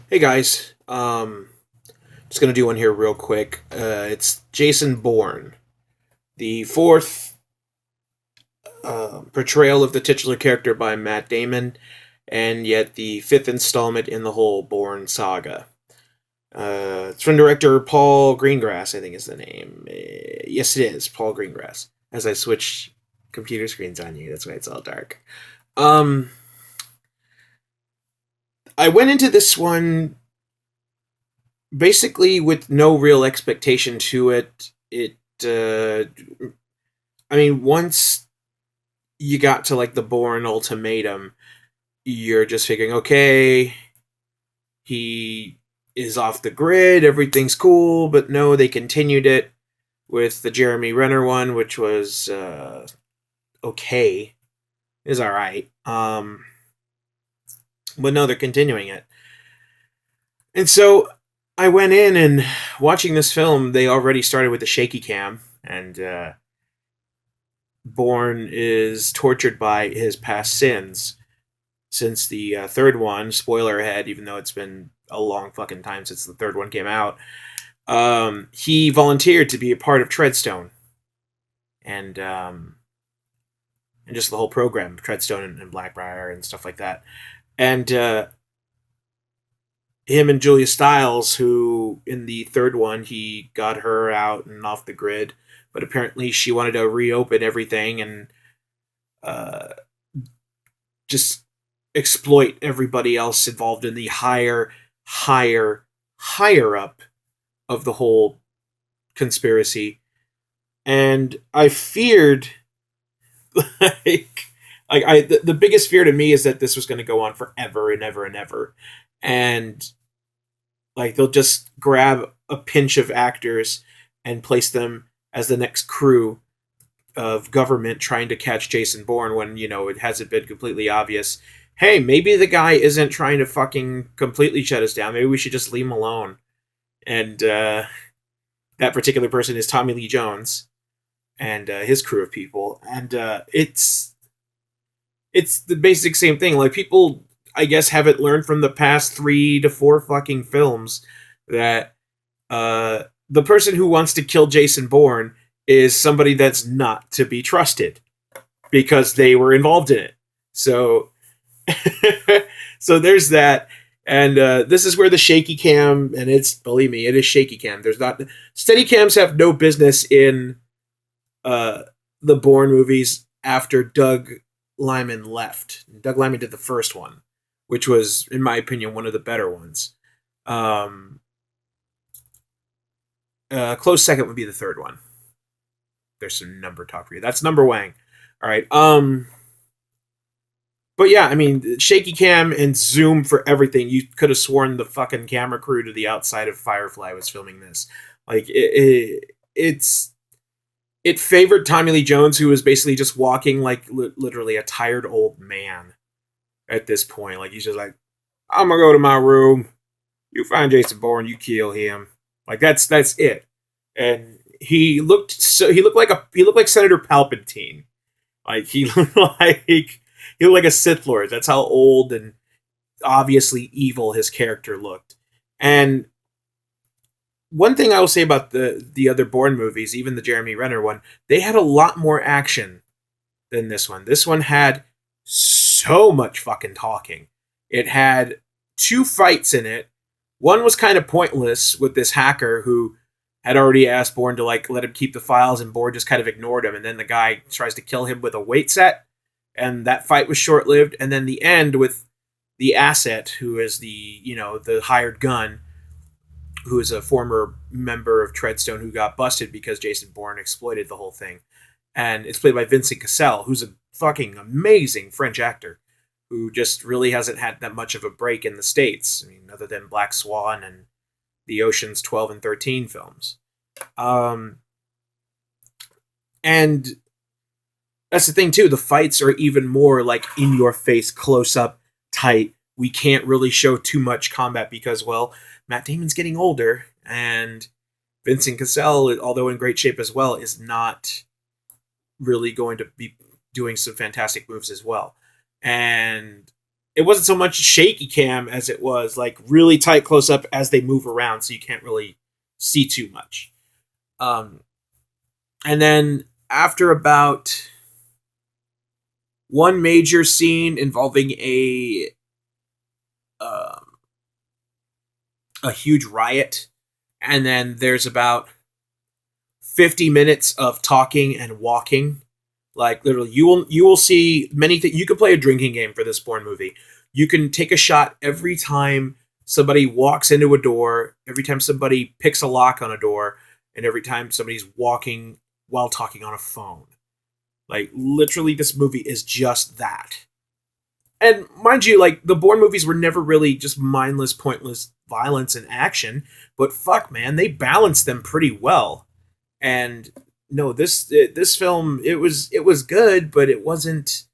Hey guys, just gonna do one here real quick. It's Jason Bourne, the fourth portrayal of the titular character by Matt Damon, and yet the fifth installment in the whole Bourne saga. It's from director Paul Greengrass, I think is the name. Yes, it is Paul Greengrass. As I switch computer screens on you, that's why it's all dark. Um, I went into this one basically with no real expectation to it. I mean, once you got to like the Bourne ultimatum, you're just figuring, okay, he is off the grid, everything's cool, but no, they continued it with the Jeremy Renner one, which was okay, is all right. But no, they're continuing it, and so I went in and watching this film. They already started with the shaky cam, and Bourne is tortured by his past sins since the third one. Spoiler ahead, even though it's been a long fucking time since the third one came out. He volunteered to be a part of Treadstone, and just the whole program, Treadstone and Blackbriar and stuff like that. And him and Julia Stiles, who in the third one he got her out and off the grid, but apparently she wanted to reopen everything and uh, just exploit everybody else involved in the higher up of the whole conspiracy. And I feared, like, the biggest fear to me is that this was going to go on forever and ever and ever, and like they'll just grab a pinch of actors and place them as the next crew of government trying to catch Jason Bourne when, it hasn't been completely obvious. Hey, maybe the guy isn't trying to fucking completely shut us down. Maybe we should just leave him alone. And that particular person is Tommy Lee Jones and his crew of people. And it's the basic same thing. Like, people, I guess, haven't learned from the past 3 to 4 fucking films that the person who wants to kill Jason Bourne is somebody that's not to be trusted because they were involved in it. So, so there's that. And this is where the shaky cam, and it's, believe me, it is shaky cam. There's not, steady cams have no business in the Bourne movies after Doug Lyman left. Doug Lyman did the first one, which was, in my opinion, one of the better ones. Close second would be the third one. There's some number talk for you. That's number Wang. All right. But yeah, I mean, shaky cam and zoom for everything. You could have sworn the fucking camera crew to the outside of Firefly was filming this. Like, it favored Tommy Lee Jones, who was basically just walking like literally a tired old man at this point. Like, he's just like, I'm gonna go to my room. You find Jason Bourne, you kill him. Like, that's it. And he looked like Senator Palpatine. Like, he looked like a Sith Lord. That's how old and obviously evil his character looked. And one thing I will say about the other Bourne movies, even the Jeremy Renner one, they had a lot more action than this one. This one had so much fucking talking. It had 2 fights in it. One was kind of pointless with this hacker who had already asked Bourne to like let him keep the files, and Bourne just kind of ignored him. And then the guy tries to kill him with a weight set, and that fight was short lived. And then the end with the asset, who is the hired gun, who is a former member of Treadstone who got busted because Jason Bourne exploited the whole thing. And it's played by Vincent Cassel, who's a fucking amazing French actor who just really hasn't had that much of a break in the States. I mean, other than Black Swan and the Ocean's 12 and 13 films. And that's the thing, too. The fights are even more like in your face, close up, tight. We can't really show too much combat because, well, Matt Damon's getting older, and Vincent Cassel, although in great shape as well, is not really going to be doing some fantastic moves as well. And it wasn't so much shaky cam as it was like really tight close up as they move around, so you can't really see too much. Um, and then after about one major scene involving um, a huge riot, and then there's about 50 minutes of talking and walking. Like literally, you will see many things. You can play a drinking game for this Bourne movie. You can take a shot every time somebody walks into a door, every time somebody picks a lock on a door, and every time somebody's walking while talking on a phone. Like literally, this movie is just that. And mind you, like the Bourne movies were never really just mindless, pointless violence and action, but fuck, man, they balanced them pretty well. And no, this film it was good, but it wasn't.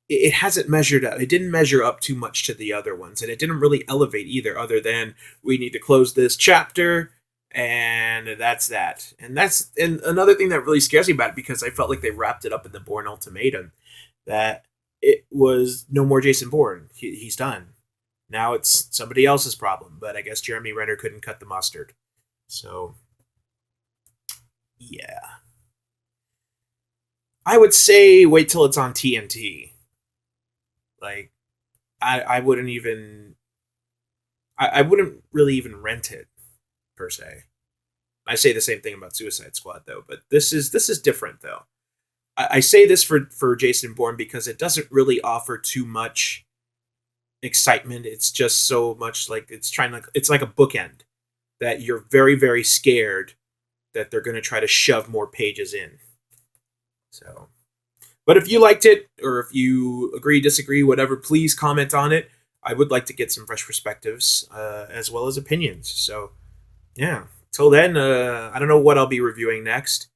It hasn't measured up. It didn't measure up too much to the other ones, and it didn't really elevate either. Other than we need to close this chapter, and that's that. And another thing that really scares me about it, because I felt like they wrapped it up in the Bourne Ultimatum, that it was no more Jason Bourne. He's done. Now it's somebody else's problem. But I guess Jeremy Renner couldn't cut the mustard. So yeah, I would say wait till it's on TNT. Like I wouldn't even I wouldn't really even rent it per se. I say the same thing about Suicide Squad though, but this is different though. I say this for Jason Bourne because it doesn't really offer too much excitement. It's just so much like it's like a bookend that you're very very scared that they're going to try to shove more pages in. So, but if you liked it or if you agree, disagree, whatever, please comment on it. I would like to get some fresh perspectives as well as opinions. So, yeah. Till then, I don't know what I'll be reviewing next,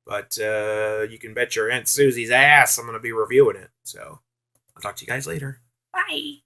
but you can bet your Aunt Susie's ass I'm going to be reviewing it. So, I'll talk to you guys later. Bye.